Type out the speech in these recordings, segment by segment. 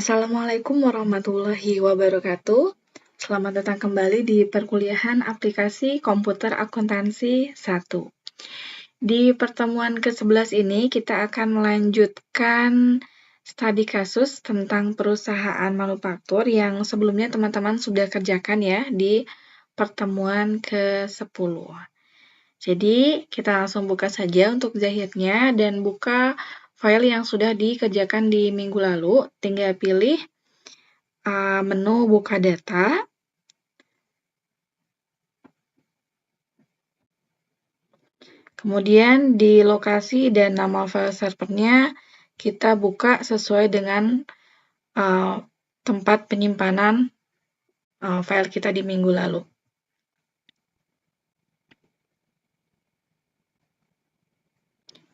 Assalamualaikum warahmatullahi wabarakatuh. Selamat datang kembali di perkuliahan aplikasi komputer akuntansi 1. Di pertemuan ke-11 ini kita akan melanjutkan studi kasus tentang perusahaan manufaktur yang sebelumnya teman-teman sudah kerjakan ya di pertemuan ke-10. Jadi kita langsung buka saja untuk Zahidnya dan buka file yang sudah dikerjakan di minggu lalu. Tinggal pilih menu buka data. Kemudian di lokasi dan nama file servernya kita buka sesuai dengan tempat penyimpanan file kita di minggu lalu.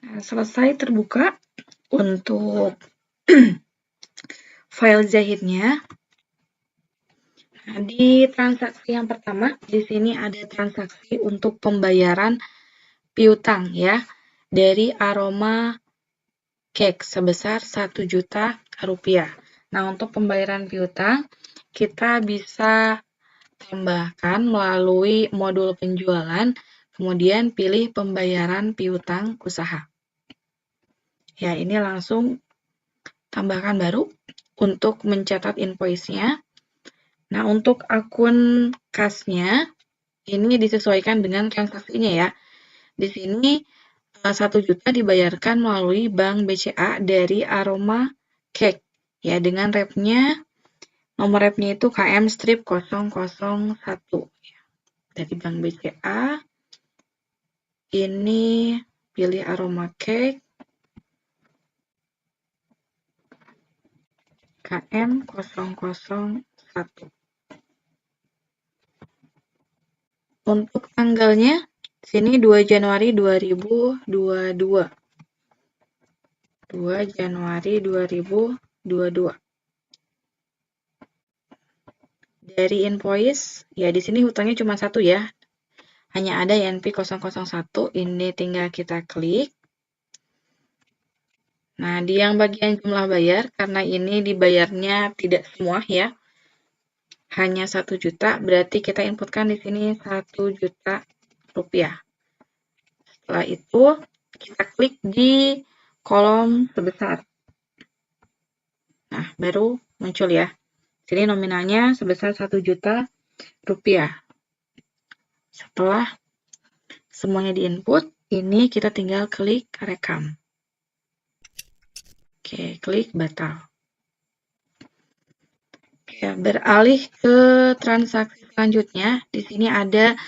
Nah, selesai terbuka untuk file Zahidnya. Nah, di transaksi yang pertama, di sini ada transaksi untuk pembayaran piutang ya, dari Aroma Cake sebesar 1 juta rupiah. Nah, untuk pembayaran piutang, kita bisa tambahkan melalui modul penjualan, kemudian pilih pembayaran piutang usaha. Ya, ini langsung tambahkan baru untuk mencatat invoice-nya. Nah, untuk akun kasnya, ini disesuaikan dengan transaksinya ya. Di sini 1 juta dibayarkan melalui Bank BCA dari Aroma Cake. Ya, dengan rep-nya, nomor rep-nya itu KM-001. Dari Bank BCA, ini pilih Aroma Cake, KM001. Untuk tanggalnya, sini 2 Januari 2022. 2 Januari 2022. Dari invoice, ya di sini hutangnya cuma 1 ya. Hanya ada YNP001, ini tinggal kita klik. Nah, di yang bagian jumlah bayar, karena ini dibayarnya tidak semua ya. Hanya 1 juta, berarti kita inputkan di sini 1 juta rupiah. Setelah itu, kita klik di kolom sebesar. Nah, baru muncul ya. Sini nominalnya sebesar 1 juta rupiah. Setelah semuanya diinput, ini kita tinggal klik rekam. Oke, klik batal. Ya, beralih ke transaksi selanjutnya. Di sini ada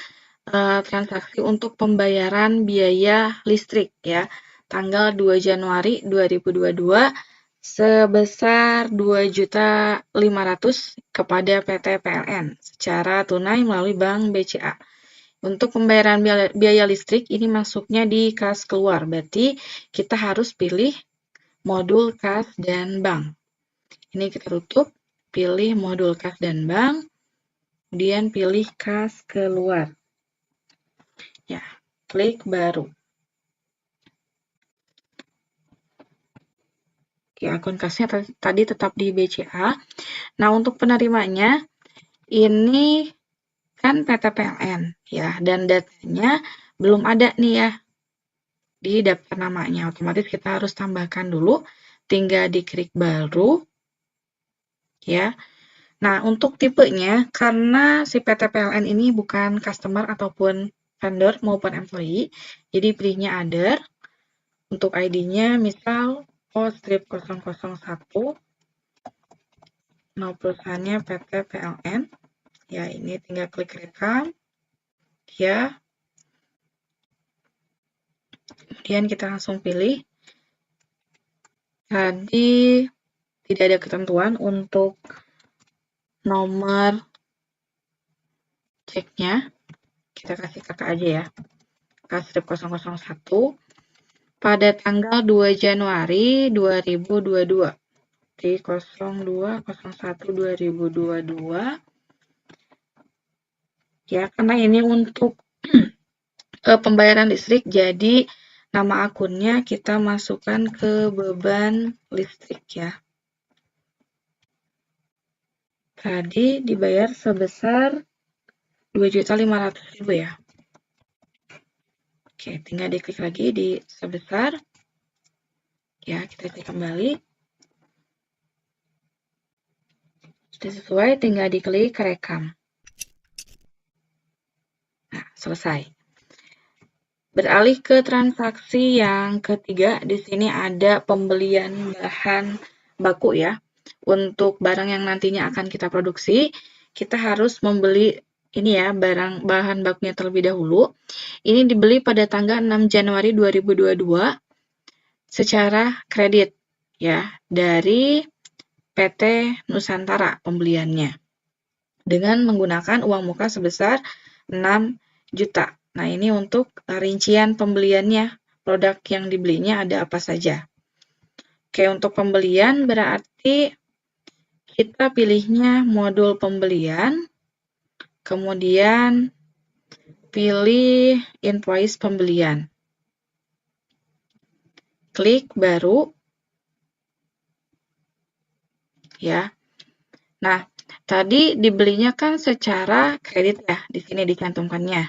transaksi untuk pembayaran biaya listrik ya. Tanggal 2 Januari 2022 sebesar 2.500.000 kepada PT PLN secara tunai melalui Bank BCA. Untuk pembayaran biaya listrik ini masuknya di kas keluar, berarti kita harus pilih modul kas dan bank. Ini kita tutup, pilih modul kas dan bank, kemudian pilih kas keluar. Ya, klik baru. Oke, akun kasnya tadi tetap di BCA. Nah, untuk penerimanya, ini kan PT PLN ya, dan datanya belum ada nih ya di daftar namanya. Otomatis kita harus tambahkan dulu, tinggal diklik baru ya. Nah, untuk tipenya, karena si PT PLN ini bukan customer ataupun vendor maupun employee, jadi pilihnya other. Untuk ID-nya misal O-001, nama perusahaannya PT PLN. Ya, ini tinggal klik rekam. Ya. Kemudian kita langsung pilih. Tadi tidak ada ketentuan untuk nomor ceknya. Kita kasih kakak aja ya. K-001 pada tanggal 2 Januari 2022. Di 02/01/2022. Ya, karena ini untuk pembayaran listrik, jadi nama akunnya kita masukkan ke beban listrik ya. Tadi dibayar sebesar 2.500.000 ya. Oke, tinggal diklik lagi di sebesar. Ya, kita cek kembali. Sudah sesuai, tinggal diklik rekam. Nah, selesai. Beralih ke transaksi yang ketiga, di sini ada pembelian bahan baku ya. Untuk barang yang nantinya akan kita produksi, kita harus membeli ini ya, bahan bakunya terlebih dahulu. Ini dibeli pada tanggal 6 Januari 2022 secara kredit ya, dari PT Nusantara pembeliannya dengan menggunakan uang muka sebesar 6 juta. Nah, ini untuk rincian pembeliannya, produk yang dibelinya ada apa saja. Oke, untuk pembelian berarti kita pilihnya modul pembelian, kemudian pilih invoice pembelian. Klik baru. Ya. Nah, tadi dibelinya kan secara kredit ya, di sini dicantumkannya.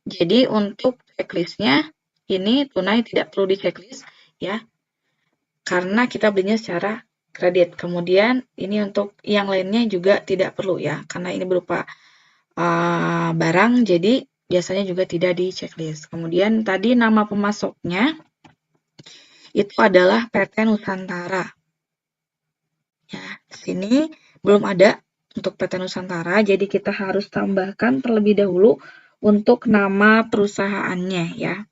Jadi untuk checklistnya ini tunai tidak perlu di checklist ya, karena kita belinya secara kredit. Kemudian ini untuk yang lainnya juga tidak perlu ya, karena ini berupa barang, jadi biasanya juga tidak di checklist. Kemudian tadi nama pemasoknya itu adalah PT Nusantara. Ya, di sini belum ada untuk PT Nusantara, jadi kita harus tambahkan terlebih dahulu untuk nama perusahaannya ya.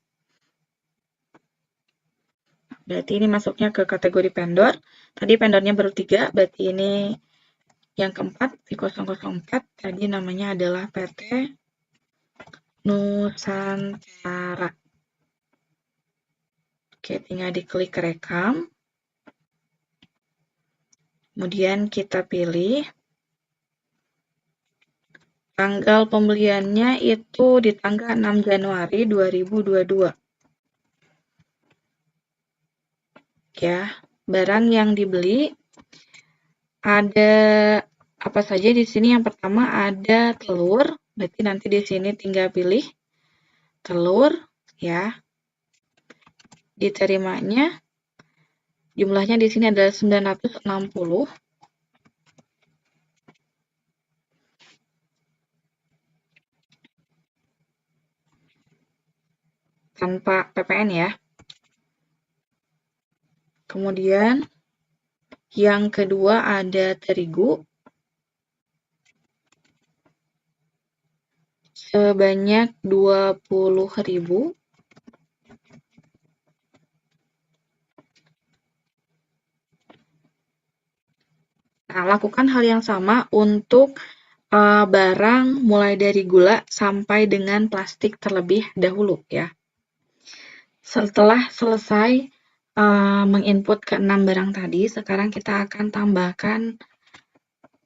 Berarti ini masuknya ke kategori vendor. Tadi vendornya baru 3, berarti ini yang keempat, V004, tadi namanya adalah PT Nusantara. Oke, tinggal diklik rekam. Kemudian kita pilih tanggal pembeliannya itu di tanggal 6 Januari 2022. Ya, barang yang dibeli ada apa saja di sini? Yang pertama ada telur, berarti nanti di sini tinggal pilih telur ya. Diterimanya jumlahnya di sini adalah 960. Tanpa PPN ya. Kemudian yang kedua ada terigu sebanyak 20.000. Nah, lakukan hal yang sama untuk barang mulai dari gula sampai dengan plastik terlebih dahulu ya. Setelah selesai menginput ke 6 barang tadi, sekarang kita akan tambahkan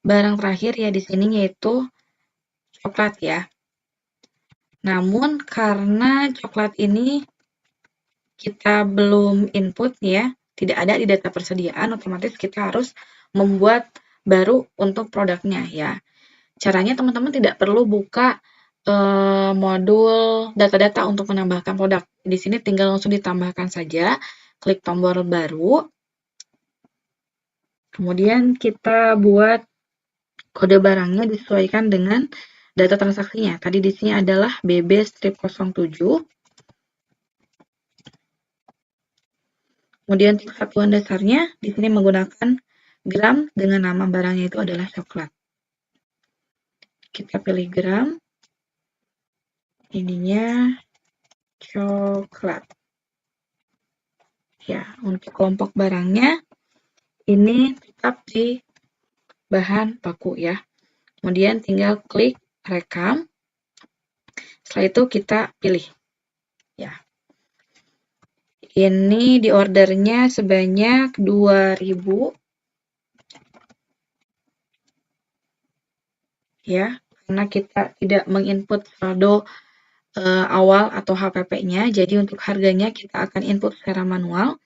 barang terakhir ya di sini yaitu coklat ya. Namun karena coklat ini kita belum input ya, tidak ada di data persediaan, otomatis kita harus membuat baru untuk produknya ya. Caranya teman-teman tidak perlu buka modul data-data untuk menambahkan produk. Di sini tinggal langsung ditambahkan saja, klik tombol baru. Kemudian kita buat kode barangnya disesuaikan dengan data transaksinya. Tadi di sini adalah BB-07. Kemudian untuk satuan dasarnya di sini menggunakan gram dengan nama barangnya itu adalah coklat. Kita pilih gram. Ininya coklat. Ya, untuk kelompok barangnya ini tetap di bahan baku ya. Kemudian tinggal klik rekam. Setelah itu kita pilih. Ya. Ini di ordernya sebanyak 2.000. Ya, karena kita tidak menginput saldo awal atau HPP-nya, jadi untuk harganya kita akan input secara manual,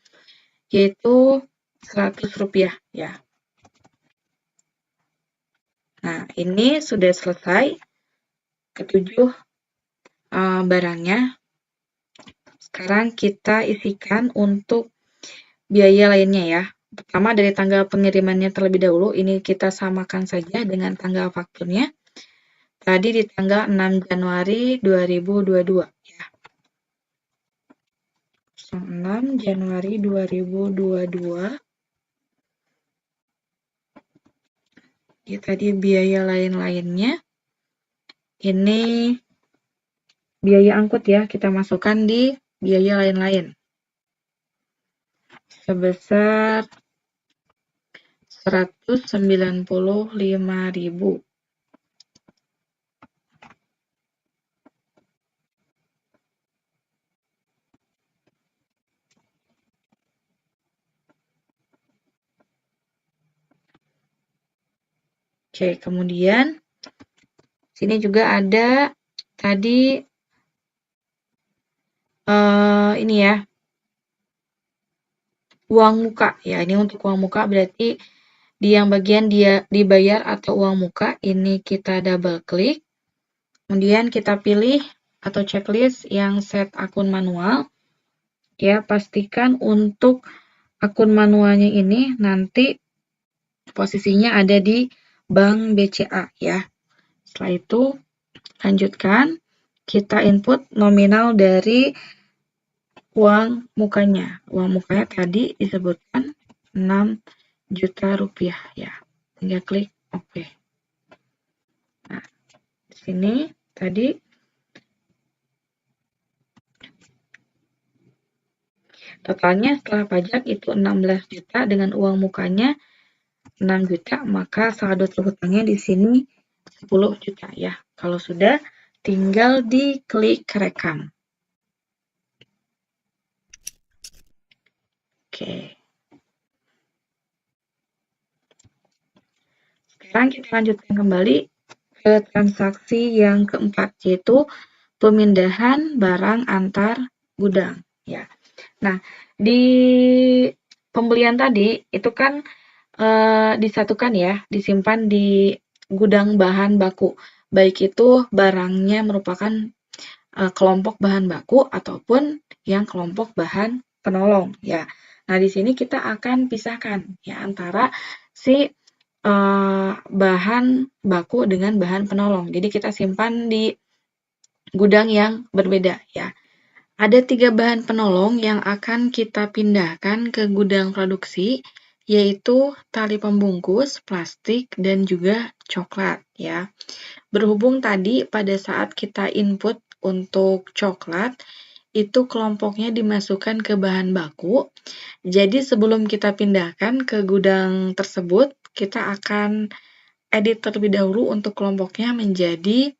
yaitu Rp100 ya. Nah, ini sudah selesai ketujuh barangnya. Sekarang kita isikan untuk biaya lainnya ya. Pertama dari tanggal pengirimannya terlebih dahulu, ini kita samakan saja dengan tanggal fakturnya. Tadi di tanggal 6 Januari 2022 ya. 6 Januari 2022. Ya, tadi biaya lain-lainnya. Ini biaya angkut ya, kita masukkan di biaya lain-lain. Sebesar 195.000. Oke, kemudian sini juga ada tadi ini ya, uang muka ya. Ini untuk uang muka berarti di yang bagian dia dibayar atau uang muka ini kita double klik. Kemudian kita pilih atau checklist yang set akun manual. Ya, pastikan untuk akun manualnya ini nanti posisinya ada di Bank BCA ya. Setelah itu lanjutkan, kita input nominal dari uang mukanya. Uang mukanya tadi disebutkan 6 juta rupiah ya. Tinggal klik OK. Nah, di sini tadi totalnya setelah pajak itu 16 juta dengan uang mukanya 6 juta, maka saldo terhutangnya di sini 10 juta ya. Kalau sudah, tinggal diklik rekam. Oke. Sekarang kita lanjutkan kembali ke transaksi yang keempat, yaitu pemindahan barang antar gudang. Ya. Nah, di pembelian tadi itu kan disatukan ya, disimpan di gudang bahan baku. Baik itu barangnya merupakan kelompok bahan baku ataupun yang kelompok bahan penolong ya. Nah, di sini kita akan pisahkan ya antara si bahan baku dengan bahan penolong. Jadi kita simpan di gudang yang berbeda ya. Ada 3 bahan penolong yang akan kita pindahkan ke gudang produksi, yaitu tali pembungkus, plastik, dan juga coklat ya. Berhubung tadi pada saat kita input untuk coklat, itu kelompoknya dimasukkan ke bahan baku. Jadi sebelum kita pindahkan ke gudang tersebut, kita akan edit terlebih dahulu untuk kelompoknya menjadi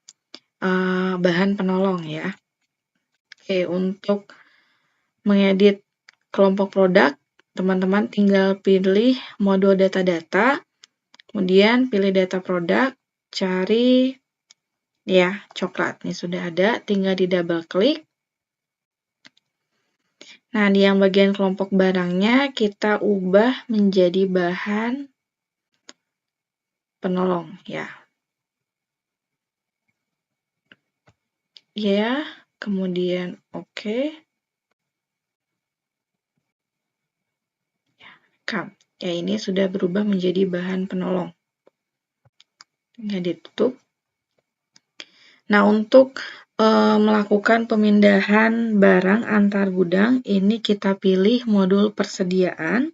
bahan penolong ya. Oke, untuk mengedit kelompok produk, teman-teman tinggal pilih mode data-data, kemudian pilih data produk, cari ya coklat. Ini sudah ada, tinggal di double klik. Nah, di yang bagian kelompok barangnya kita ubah menjadi bahan penolong ya. Ya, kemudian oke. Ya, ini sudah berubah menjadi bahan penolong. Tinggal ditutup. Nah, untuk melakukan pemindahan barang antar gudang, ini kita pilih modul persediaan,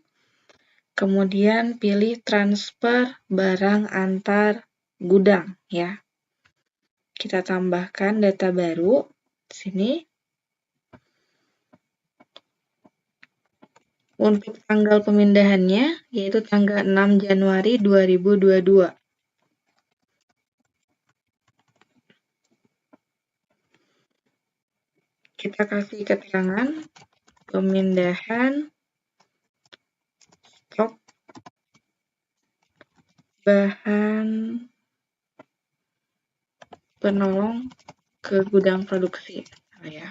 kemudian pilih transfer barang antar gudang ya. Kita tambahkan data baru di sini. Untuk tanggal pemindahannya yaitu tanggal 6 Januari 2022. Kita kasih keterangan pemindahan stok bahan penolong ke gudang produksi ya.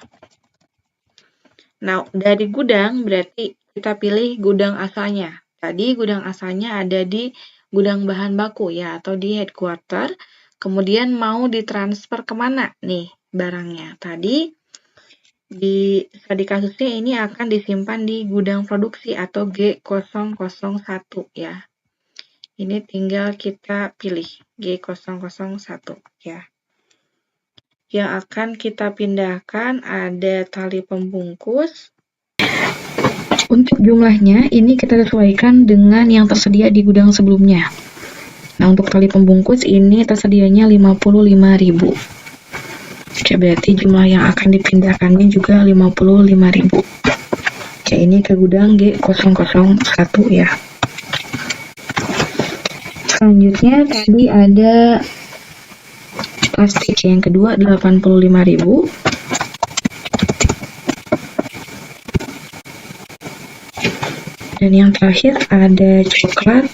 Nah, dari gudang berarti kita pilih gudang asalnya. Tadi gudang asalnya ada di gudang bahan baku ya, atau di headquarter, kemudian mau ditransfer kemana nih barangnya. Tadi di studi kasusnya ini akan disimpan di gudang produksi atau G001 ya. Ini tinggal kita pilih G001 ya. Yang akan kita pindahkan ada tali pembungkus. Untuk jumlahnya, ini kita sesuaikan dengan yang tersedia di gudang sebelumnya. Nah, untuk tali pembungkus ini tersedianya 55.000. Oke, berarti jumlah yang akan dipindahkannya juga 55.000. Oke, ini ke gudang G001 ya. Selanjutnya tadi ada plastik yang kedua 85.000. Dan yang terakhir ada coklat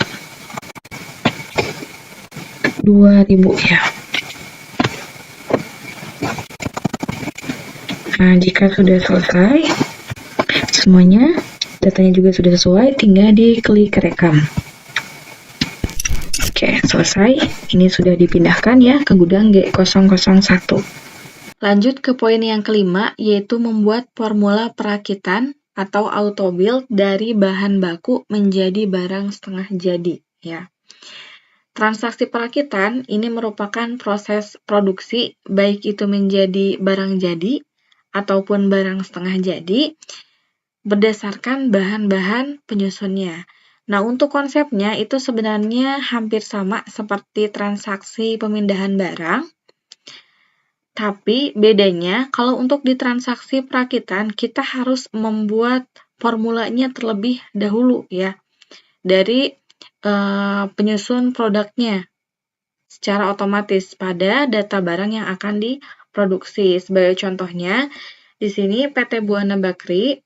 2.000 ya. Nah, jika sudah selesai semuanya, datanya juga sudah sesuai, tinggal diklik rekam. Oke, selesai. Ini sudah dipindahkan ya ke gudang G001. Lanjut ke poin yang kelima, yaitu membuat formula perakitan atau auto build dari bahan baku menjadi barang setengah jadi ya. Transaksi perakitan ini merupakan proses produksi baik itu menjadi barang jadi ataupun barang setengah jadi berdasarkan bahan-bahan penyusunnya. Nah, untuk konsepnya itu sebenarnya hampir sama seperti transaksi pemindahan barang. Tapi bedanya, kalau untuk di transaksi perakitan, kita harus membuat formulanya terlebih dahulu ya, dari penyusun produknya secara otomatis pada data barang yang akan diproduksi. Sebagai contohnya, di sini PT Buana Bakri,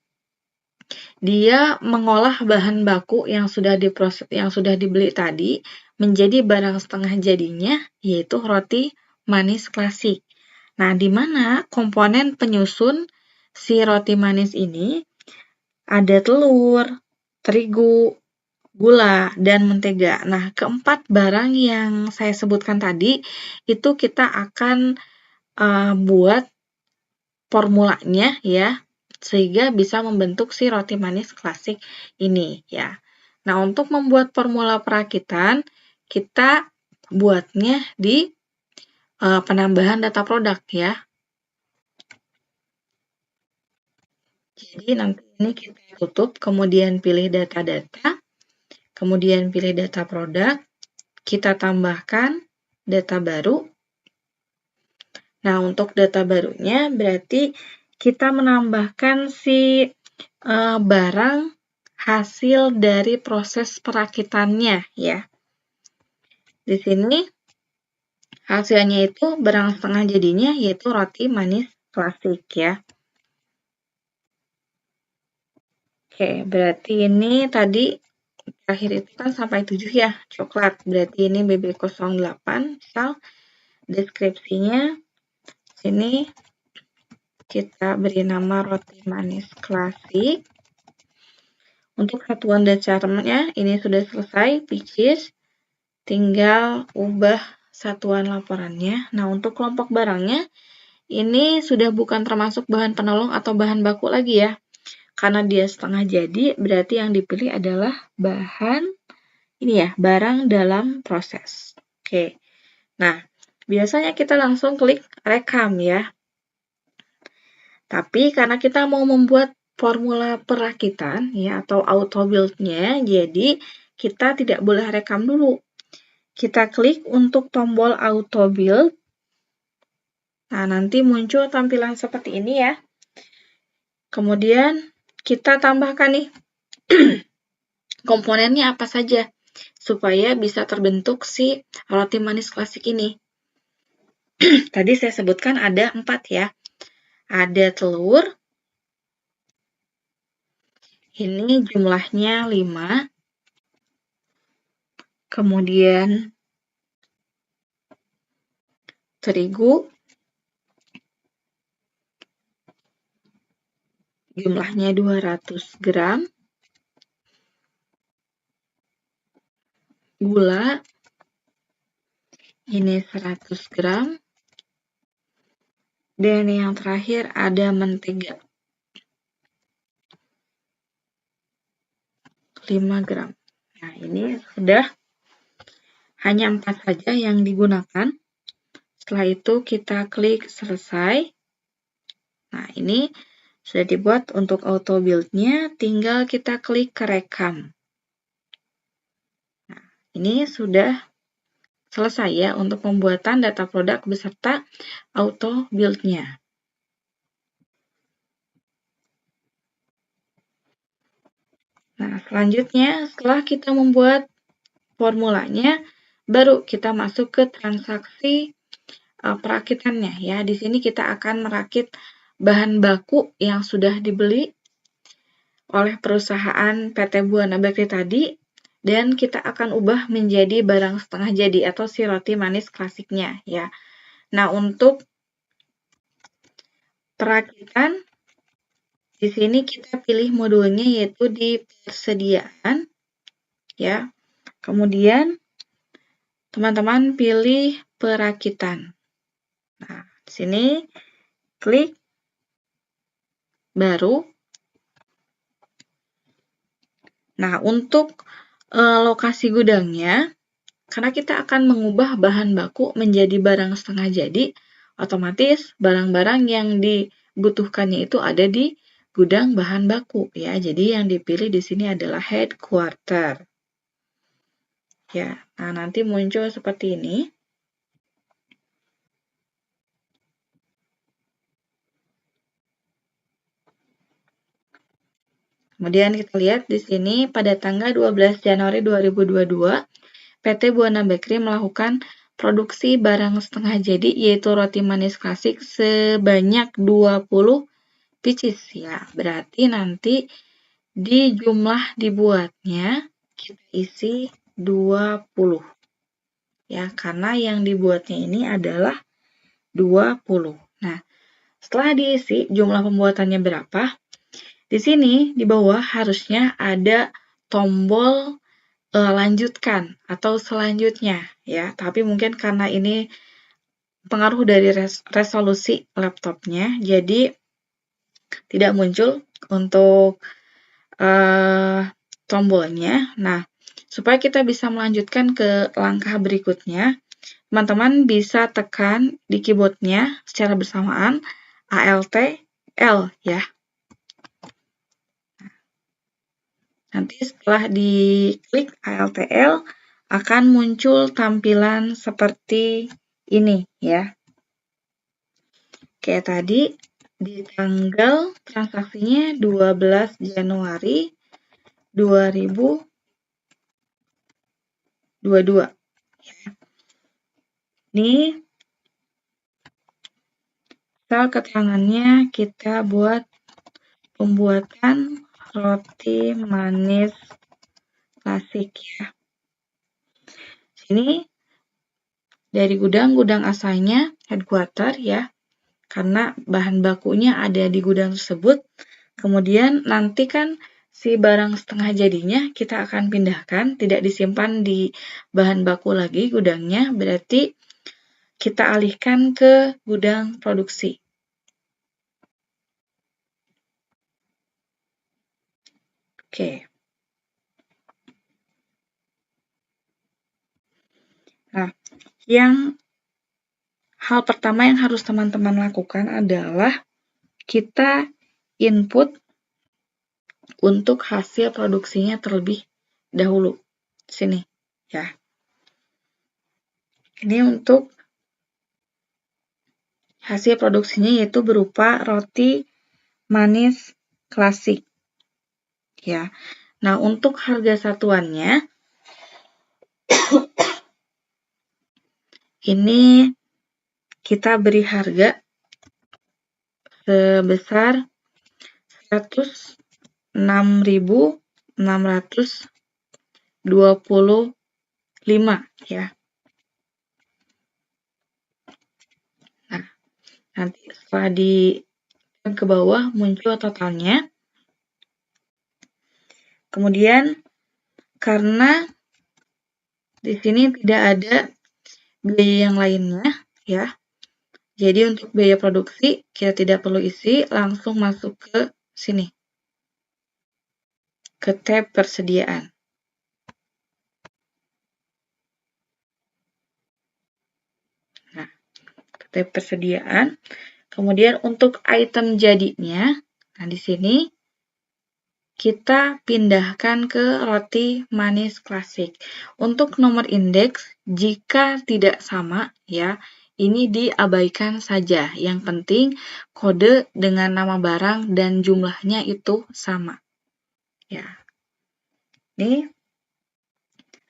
dia mengolah bahan baku yang sudah diproses, yang sudah dibeli tadi menjadi barang setengah jadinya, yaitu roti manis klasik. Nah, di mana komponen penyusun si roti manis ini ada telur, terigu, gula, dan mentega. Nah, keempat barang yang saya sebutkan tadi, itu kita akan buat formulanya ya, sehingga bisa membentuk si roti manis klasik ini ya. Nah, untuk membuat formula perakitan, kita buatnya di penambahan data produk ya. Jadi nanti ini kita tutup, kemudian pilih data-data, kemudian pilih data produk, kita tambahkan data baru. Nah, untuk data barunya berarti kita menambahkan si barang hasil dari proses perakitannya ya. Di sini hasilnya itu barang setengah jadinya yaitu roti manis klasik ya. Oke, berarti ini tadi terakhir itu kan sampai 7 ya, coklat. Berarti ini BB08, misal deskripsinya sini kita beri nama roti manis klasik. Untuk satuan dasarnya ini sudah selesai, which is tinggal ubah satuan laporannya. Nah, untuk kelompok barangnya ini sudah bukan termasuk bahan penolong atau bahan baku lagi ya. Karena dia setengah jadi, berarti yang dipilih adalah bahan ini ya, barang dalam proses. Oke. Nah, biasanya kita langsung klik rekam ya. Tapi karena kita mau membuat formula perakitan ya atau auto build-nya, jadi kita tidak boleh rekam dulu. Kita klik untuk tombol auto build. Nah, nanti muncul tampilan seperti ini ya. Kemudian kita tambahkan nih komponennya apa saja supaya bisa terbentuk si roti manis klasik ini. Tadi saya sebutkan ada 4 ya. Ada telur, ini jumlahnya 5. Kemudian terigu, jumlahnya 200 gram. gula, ini 100 gram, dan yang terakhir ada mentega, 5 gram. Nah, ini sudah hanya 4 saja yang digunakan. Setelah itu kita klik selesai. Nah, ini sudah dibuat untuk auto build-nya, tinggal kita klik ke rekam. Nah, ini sudah selesai ya untuk pembuatan data produk beserta auto build-nya. Nah, selanjutnya setelah kita membuat formulanya, baru kita masuk ke transaksi perakitannya ya. Di sini kita akan merakit bahan baku yang sudah dibeli oleh perusahaan PT Buana Bakery tadi, dan kita akan ubah menjadi barang setengah jadi atau si roti manis klasiknya ya. Nah, untuk perakitan di sini kita pilih modulnya yaitu di persediaan ya. Kemudian teman-teman pilih perakitan. Nah, di sini klik baru. Nah, untuk lokasi gudangnya, karena kita akan mengubah bahan baku menjadi barang setengah jadi, otomatis barang-barang yang dibutuhkannya itu ada di gudang bahan baku ya. Jadi yang dipilih di sini adalah headquarter. Ya, nah nanti muncul seperti ini. Kemudian kita lihat di sini pada tanggal 12 Januari 2022, PT Buana Bakery melakukan produksi barang setengah jadi yaitu roti manis klasik sebanyak 20 pieces ya. Berarti nanti di jumlah dibuatnya kita isi 20 ya, karena yang dibuatnya ini adalah 20. Nah, setelah diisi jumlah pembuatannya berapa, di sini di bawah harusnya ada tombol lanjutkan atau selanjutnya ya, tapi mungkin karena ini pengaruh dari resolusi laptopnya, jadi tidak muncul untuk tombolnya. Nah, supaya kita bisa melanjutkan ke langkah berikutnya, teman-teman bisa tekan di keyboardnya secara bersamaan Alt L ya. Nanti setelah diklik Alt L akan muncul tampilan seperti ini ya. Kayak tadi di tanggal transaksinya 12 Januari 2022. Ini sel keterangannya kita buat pembuatan roti manis klasik ya. Sini dari gudang asalnya headquarter ya, karena bahan bakunya ada di gudang tersebut. Kemudian nanti kan si barang setengah jadinya kita akan pindahkan, tidak disimpan di bahan baku lagi gudangnya, berarti kita alihkan ke gudang produksi. Oke. Nah, hal pertama yang harus teman-teman lakukan adalah kita input untuk hasil produksinya terlebih dahulu. Sini, ya. Ini untuk hasil produksinya yaitu berupa roti manis klasik. Ya. Nah, untuk harga satuannya ini kita beri harga sebesar 106.625 ya. Nah, nanti setelah di ke bawah muncul totalnya. Kemudian karena Di sini tidak ada biaya yang lainnya ya. Jadi untuk biaya produksi kita tidak perlu isi, langsung masuk ke sini. Ke tab persediaan. Nah, ke tab persediaan. Kemudian untuk item jadinya, nah di sini kita pindahkan ke roti manis klasik. Untuk nomor indeks, jika tidak sama, ya, ini diabaikan saja. Yang penting kode dengan nama barang dan jumlahnya itu sama. Ya. Ini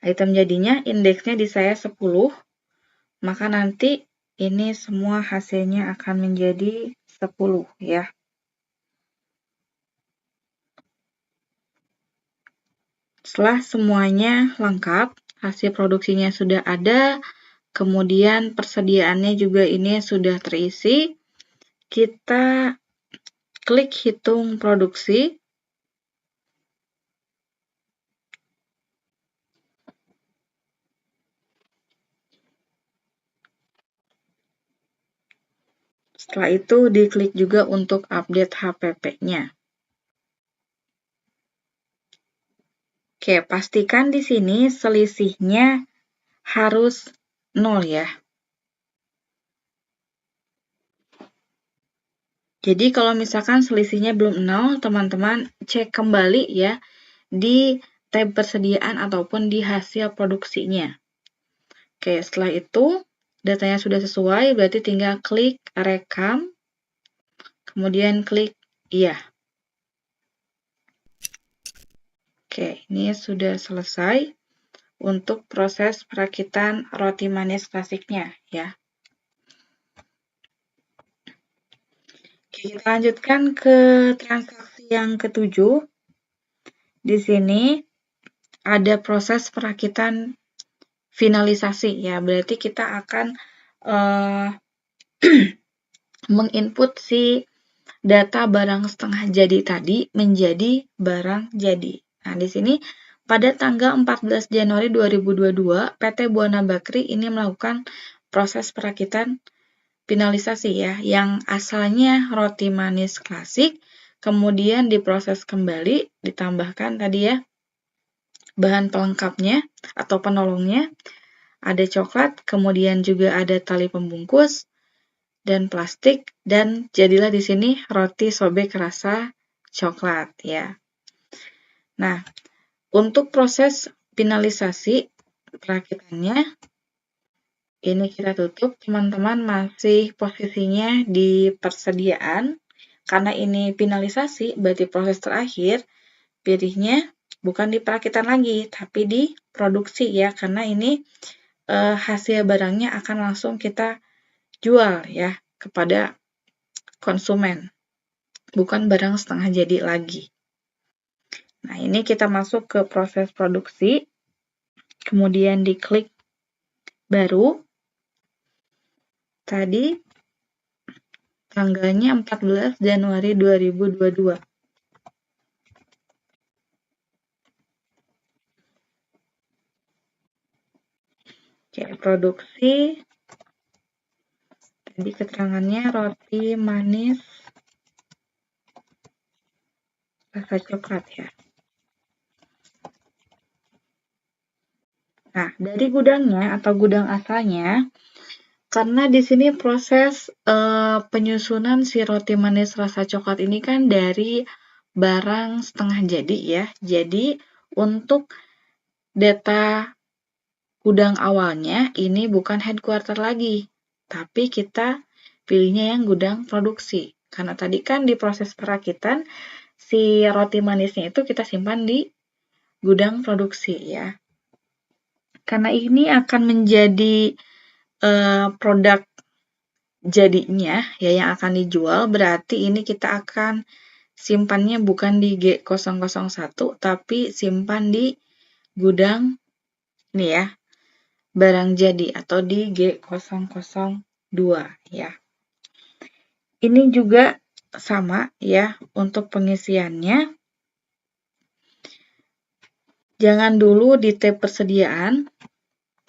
item jadinya indeksnya di saya 10, maka nanti ini semua hasilnya akan menjadi 10 ya. Setelah semuanya lengkap, hasil produksinya sudah ada, kemudian persediaannya juga ini sudah terisi, kita klik hitung produksi. Setelah itu diklik juga untuk update HPP-nya. Oke, pastikan di sini selisihnya harus 0 ya. Jadi kalau misalkan selisihnya belum 0, teman-teman cek kembali ya di tab persediaan ataupun di hasil produksinya. Oke, setelah itu datanya sudah sesuai, berarti tinggal klik rekam, kemudian klik iya. Oke, ini sudah selesai untuk proses perakitan roti manis klasiknya ya. Oke, kita lanjutkan ke transaksi yang ketujuh. Di sini ada proses perakitan finalisasi ya, berarti kita akan menginput si data barang setengah jadi tadi menjadi barang jadi. Nah, di sini pada tanggal 14 Januari 2022, PT Buana Bakri ini melakukan proses perakitan finalisasi ya, yang asalnya roti manis klasik, kemudian diproses kembali, ditambahkan tadi ya, bahan pelengkapnya atau penolongnya, ada coklat, kemudian juga ada tali pembungkus, dan plastik, dan jadilah di sini roti sobek rasa coklat ya. Nah, untuk proses finalisasi perakitannya, ini kita tutup, teman-teman masih posisinya di persediaan, karena ini finalisasi, berarti proses terakhir, pilihnya bukan di perakitan lagi, tapi di produksi ya, karena ini hasil barangnya akan langsung kita jual ya kepada konsumen, bukan barang setengah jadi lagi. Nah, ini kita masuk ke proses produksi, kemudian diklik baru. Tadi tanggalnya 14 Januari 2022. Oke, produksi. Tadi keterangannya roti manis rasa coklat ya. Nah, dari gudangnya atau gudang asalnya, karena di sini proses penyusunan si roti manis rasa coklat ini kan dari barang setengah jadi ya. Jadi untuk data gudang awalnya ini bukan headquarter lagi, tapi kita pilihnya yang gudang produksi. Karena tadi kan di proses perakitan si roti manisnya itu kita simpan di gudang produksi ya. Karena ini akan menjadi produk jadinya ya yang akan dijual, berarti ini kita akan simpannya bukan di G001 tapi simpan di gudang ini ya, barang jadi atau di G002 ya. Ini juga sama ya untuk pengisiannya. Jangan dulu di tab persediaan,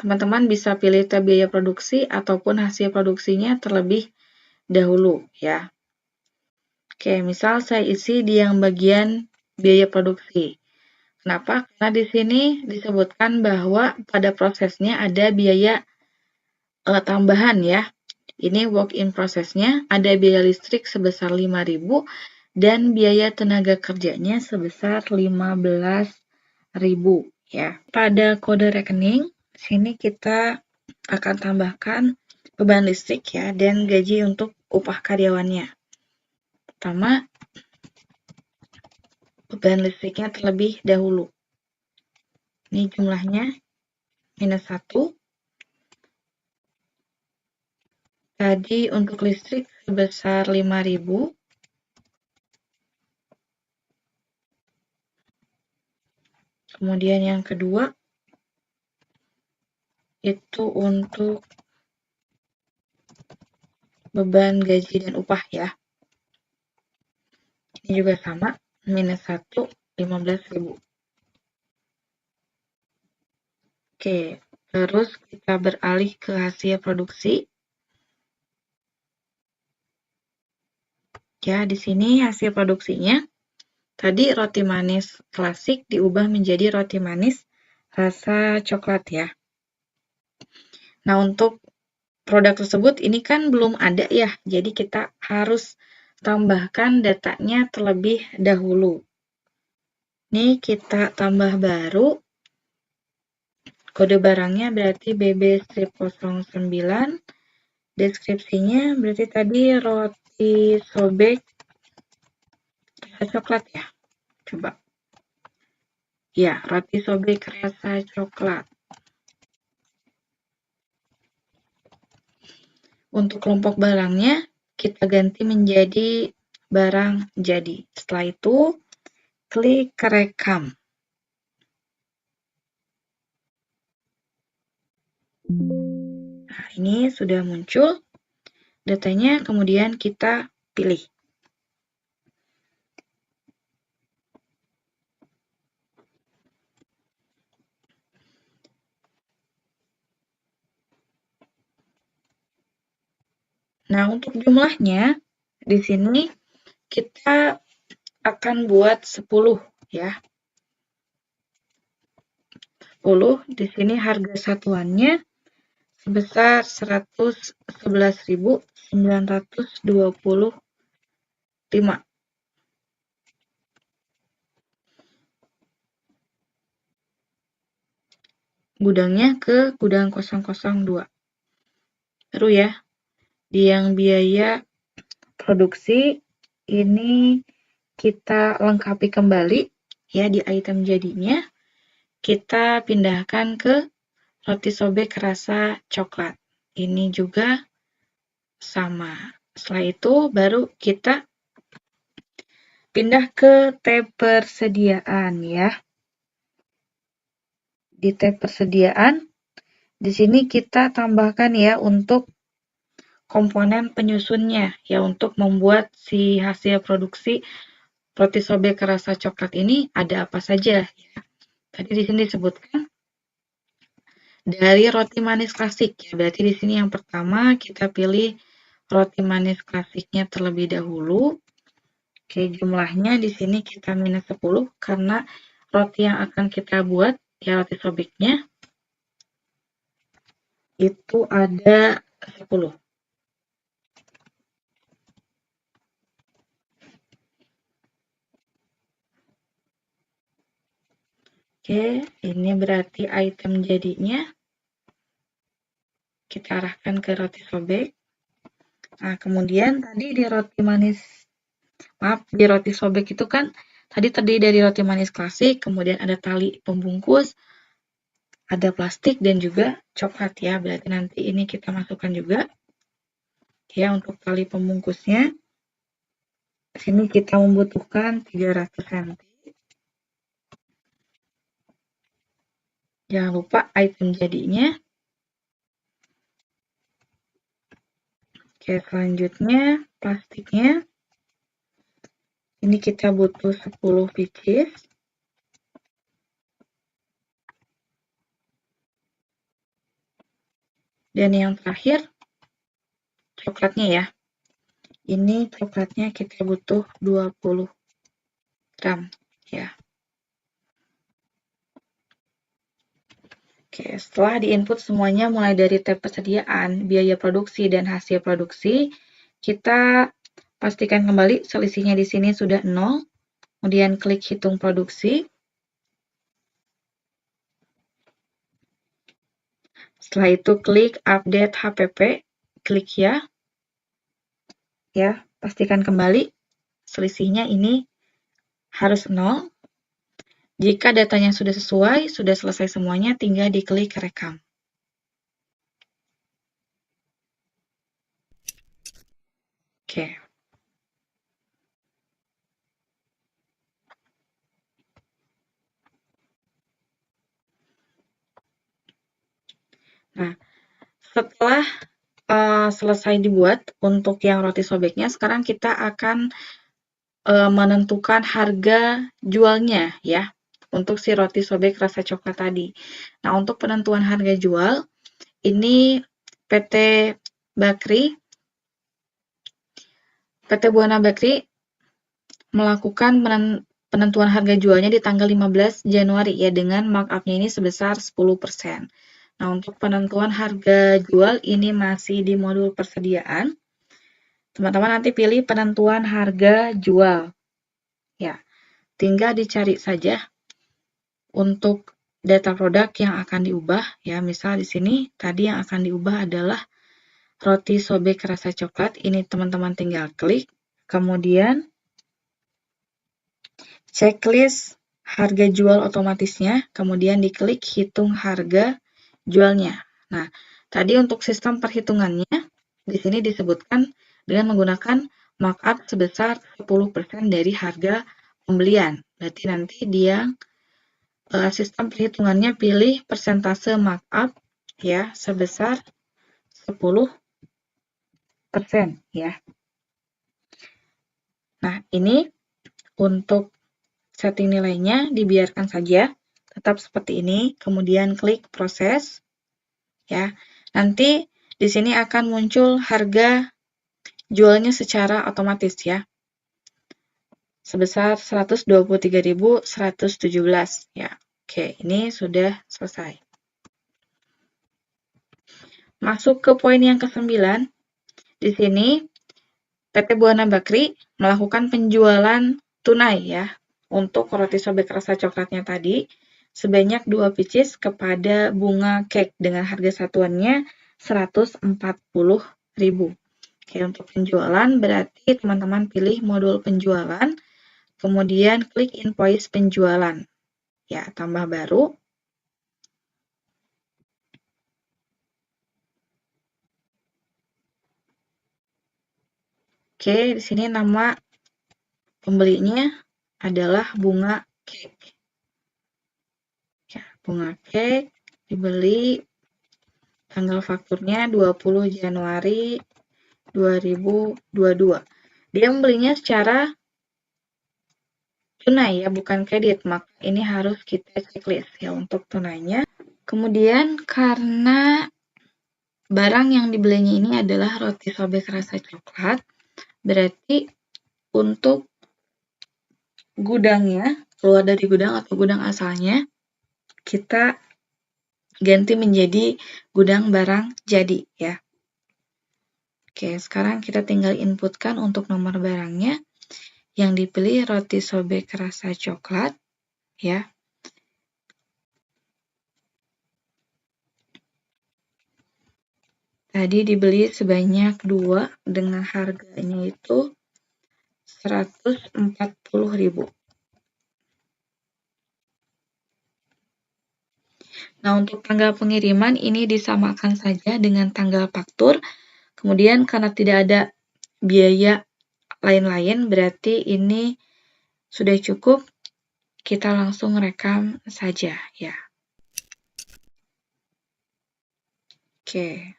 teman-teman bisa pilih tab biaya produksi ataupun hasil produksinya terlebih dahulu ya. Oke, misal saya isi di yang bagian biaya produksi. Kenapa? Karena di sini disebutkan bahwa pada prosesnya ada biaya tambahan ya. Ini work in process-nya, ada biaya listrik sebesar 5.000 dan biaya tenaga kerjanya sebesar 15.000 ya. Pada kode rekening, sini kita akan tambahkan beban listrik ya dan gaji untuk upah karyawannya. Pertama, beban listriknya terlebih dahulu. Ini jumlahnya minus 1. Tadi untuk listrik sebesar 5.000. Kemudian yang kedua, itu untuk beban gaji dan upah ya. Ini juga sama, minus 1, 15.000. Oke, terus kita beralih ke hasil produksi. Ya, di sini hasil produksinya. Tadi roti manis klasik diubah menjadi roti manis rasa coklat ya. Nah, untuk produk tersebut ini kan belum ada ya, jadi kita harus tambahkan datanya terlebih dahulu. Ini kita tambah baru. Kode barangnya berarti BB-09. Deskripsinya berarti tadi roti sobek rasa coklat ya. Coba. Ya, roti sobek rasa coklat. Untuk kelompok barangnya, kita ganti menjadi barang jadi. Setelah itu, klik rekam. Nah, ini sudah muncul. Datanya kemudian kita pilih. Nah, untuk jumlahnya, di sini kita akan buat 10 ya. 10, di sini harga satuannya sebesar 111.925. Gudangnya ke gudang 002. Baru ya, di yang biaya produksi ini kita lengkapi kembali ya di item jadinya. Kita pindahkan ke roti sobek rasa coklat. Ini juga sama. Setelah itu baru kita pindah ke tab persediaan ya. Di tab persediaan, di sini kita tambahkan ya untuk komponen penyusunnya ya untuk membuat si hasil produksi roti sobek rasa coklat ini ada apa saja ya. Tadi di sini disebutkan dari roti manis klasik ya. Berarti di sini yang pertama kita pilih roti manis klasiknya terlebih dahulu. Oke, jumlahnya di sini kita minus 10 karena roti yang akan kita buat ya roti sobeknya itu ada 10. Oke, ini berarti item jadinya kita arahkan ke roti sobek. Nah, kemudian tadi di roti manis, maaf, di roti sobek itu kan tadi terdiri dari roti manis klasik, kemudian ada tali pembungkus, ada plastik dan juga coklat ya. Berarti nanti ini kita masukkan juga ya untuk tali pembungkusnya. Sini kita membutuhkan 300 cm. Jangan lupa item jadinya. Oke, selanjutnya plastiknya. Ini kita butuh 10 pieces. Dan yang terakhir, coklatnya ya. Ini coklatnya kita butuh 20 gram ya. Oke, setelah diinput semuanya mulai dari tab persediaan, biaya produksi, dan hasil produksi, kita pastikan kembali selisihnya di sini sudah 0, kemudian klik hitung produksi. Setelah itu klik update HPP, klik ya. Ya, pastikan kembali selisihnya ini harus 0. Jika datanya sudah sesuai, sudah selesai semuanya, tinggal diklik rekam. Oke. Nah, setelah selesai dibuat untuk yang roti sobeknya, sekarang kita akan menentukan harga jualnya ya, untuk si roti sobek rasa coklat tadi. Nah, untuk penentuan harga jual, ini PT Buana Bakri melakukan penentuan harga jualnya di tanggal 15 Januari ya, dengan markup-nya ini sebesar 10%. Nah, untuk penentuan harga jual ini masih di modul persediaan. Teman-teman nanti pilih penentuan harga jual. Ya, tinggal dicari saja untuk data produk yang akan diubah ya. Misal di sini tadi yang akan diubah adalah roti sobek rasa coklat. Ini teman-teman tinggal klik, kemudian checklist harga jual otomatisnya, kemudian diklik hitung harga jualnya. Nah, tadi untuk sistem perhitungannya di sini disebutkan dengan menggunakan markup sebesar 10% dari harga pembelian. Berarti nanti dia sistem perhitungannya pilih persentase markup ya sebesar 10% ya. Nah, ini untuk setting nilainya dibiarkan saja tetap seperti ini, kemudian klik proses ya. Nanti di sini akan muncul harga jualnya secara otomatis ya. Sebesar 123.117 ya. Oke, ini sudah selesai. Masuk ke poin yang ke-9. Di sini PT Buana Bakri melakukan penjualan tunai ya untuk roti sobek rasa coklatnya tadi sebanyak 2 pieces kepada Bunga Cake dengan harga satuannya 140.000. Oke, untuk penjualan berarti teman-teman pilih modul penjualan, kemudian klik invoice penjualan. Ya, tambah baru. Oke, di sini nama pembelinya adalah Bunga Cake. Ya, Bunga Cake dibeli tanggal fakturnya 20 Januari 2022. Dia membelinya secara tunai ya, bukan kredit. Maka ini harus kita checklist ya untuk tunainya. Kemudian karena barang yang dibelinya ini adalah roti sobek rasa coklat, berarti untuk gudangnya, keluar dari gudang atau gudang asalnya, kita ganti menjadi gudang barang jadi ya. Oke, sekarang kita tinggal inputkan untuk nomor barangnya. Yang dipilih roti sobek rasa coklat ya. Tadi dibeli sebanyak 2 dengan harganya itu 140.000. Nah, untuk tanggal pengiriman ini disamakan saja dengan tanggal faktur. Kemudian karena tidak ada biaya lain-lain, berarti ini sudah cukup. Kita langsung rekam saja ya. Oke.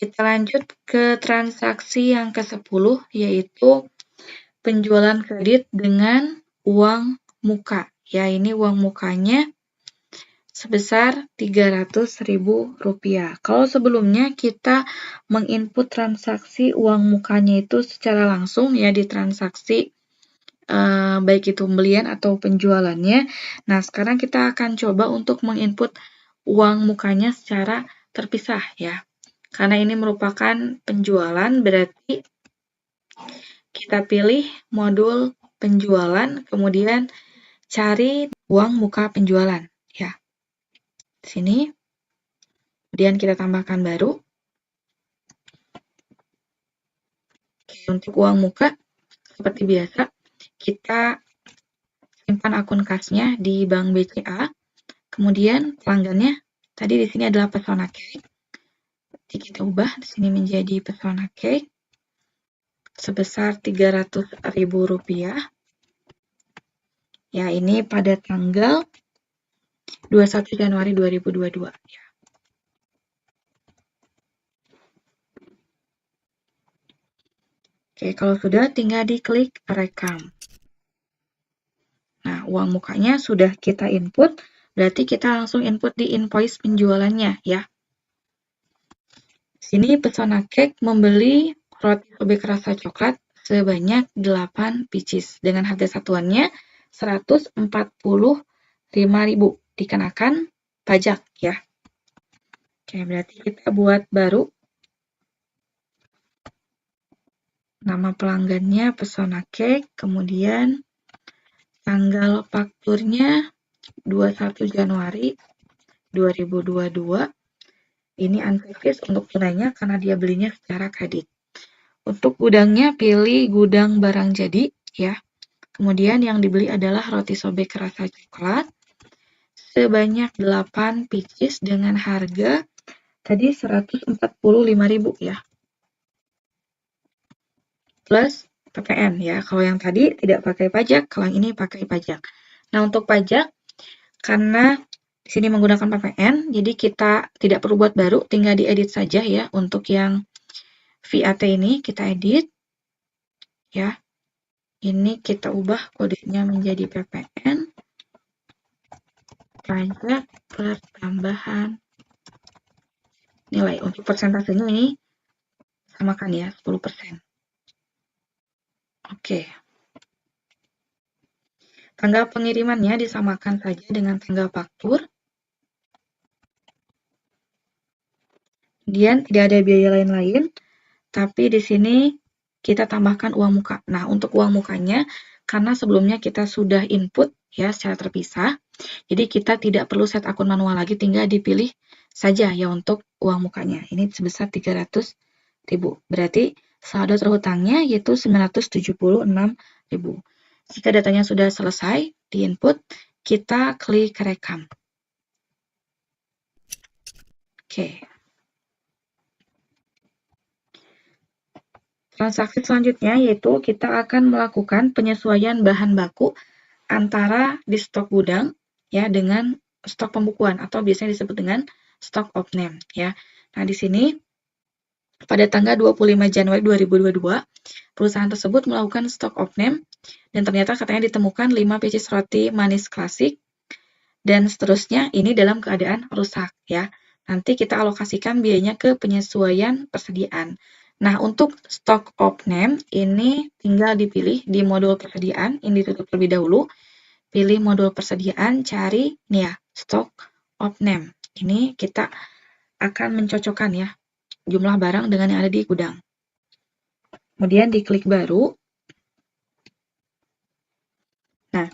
Kita lanjut ke transaksi yang ke-10, yaitu penjualan kredit dengan uang muka. Ya, ini uang mukanya sebesar Rp300.000. Kalau sebelumnya kita menginput transaksi uang mukanya itu secara langsung ya di transaksi baik itu pembelian atau penjualannya. Nah, sekarang kita akan coba untuk menginput uang mukanya secara terpisah ya. Karena ini merupakan penjualan, berarti kita pilih modul penjualan, kemudian cari uang muka penjualan ya. Sini. Kemudian kita tambahkan baru. Untuk uang muka, seperti biasa, kita simpan akun kasnya di Bank BCA. Kemudian pelanggannya, tadi di sini adalah Pesona Cake. Jadi kita ubah di sini menjadi Pesona Cake sebesar Rp300.000. Ya, ini pada tanggal 21 Januari 2022. Ya. Oke, kalau sudah tinggal diklik rekam. Nah, uang mukanya sudah kita input, berarti kita langsung input di invoice penjualannya ya. Sini Pesona Cake membeli roti sobek rasa coklat sebanyak 8 pieces dengan harga satuannya Rp145.000 dikenakan pajak ya. Oke, berarti kita buat baru. Nama pelanggannya Pesona Cake, kemudian tanggal fakturnya 21 Januari 2022. Ini unservice untuk tunainya karena dia belinya secara kredit. Untuk gudangnya pilih gudang barang jadi ya. Kemudian yang dibeli adalah roti sobek rasa coklat sebanyak 8 pieces dengan harga tadi Rp145.000 ya. Plus PPN ya. Kalau yang tadi tidak pakai pajak, kalau yang ini pakai pajak. Nah, untuk pajak karena di sini menggunakan PPN, jadi kita tidak perlu buat baru, tinggal diedit saja ya. Untuk yang VAT ini kita edit ya. Ini kita ubah kodenya menjadi PPN pajak pertambahan nilai. Untuk persentasenya ini samakan ya, 10%. Oke. Tanggal pengirimannya disamakan saja dengan tanggal faktur. Kemudian tidak ada biaya lain-lain, tapi di sini kita tambahkan uang muka. Nah, untuk uang mukanya, karena sebelumnya kita sudah input ya secara terpisah, jadi kita tidak perlu set akun manual lagi, tinggal dipilih saja ya untuk uang mukanya. Ini sebesar Rp300.000. Berarti saldo terhutangnya yaitu Rp976.000. Jika datanya sudah selesai diinput, kita klik rekam. Oke. Transaksi selanjutnya yaitu kita akan melakukan penyesuaian bahan baku antara di stok gudang ya dengan stok pembukuan atau biasanya disebut dengan stock of name ya. Nah, di sini pada tanggal 25 Januari 2022 perusahaan tersebut melakukan stock of name dan ternyata katanya ditemukan 5 pieces roti manis klasik dan seterusnya ini dalam keadaan rusak ya. Nanti kita alokasikan biayanya ke penyesuaian persediaan. Nah, untuk stock of name ini tinggal dipilih di modul persediaan, ini ditutup terlebih dahulu. Pilih modul persediaan, cari nih ya, stock of name. Ini kita akan mencocokkan ya jumlah barang dengan yang ada di gudang. Kemudian diklik baru. Nah,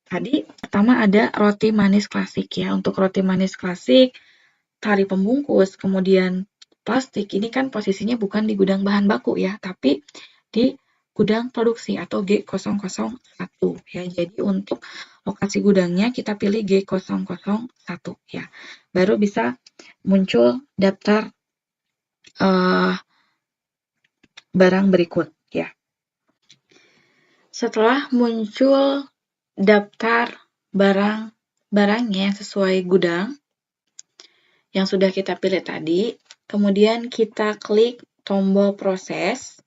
tadi pertama ada roti manis klasik ya. Untuk roti manis klasik, tali pembungkus, kemudian plastik, ini kan posisinya bukan di gudang bahan baku ya, tapi di gudang produksi atau G001 ya. Jadi untuk lokasi gudangnya kita pilih G001 ya. Baru bisa muncul daftar barang berikut ya. Setelah muncul daftar barang-barangnya sesuai gudang yang sudah kita pilih tadi, kemudian kita klik tombol proses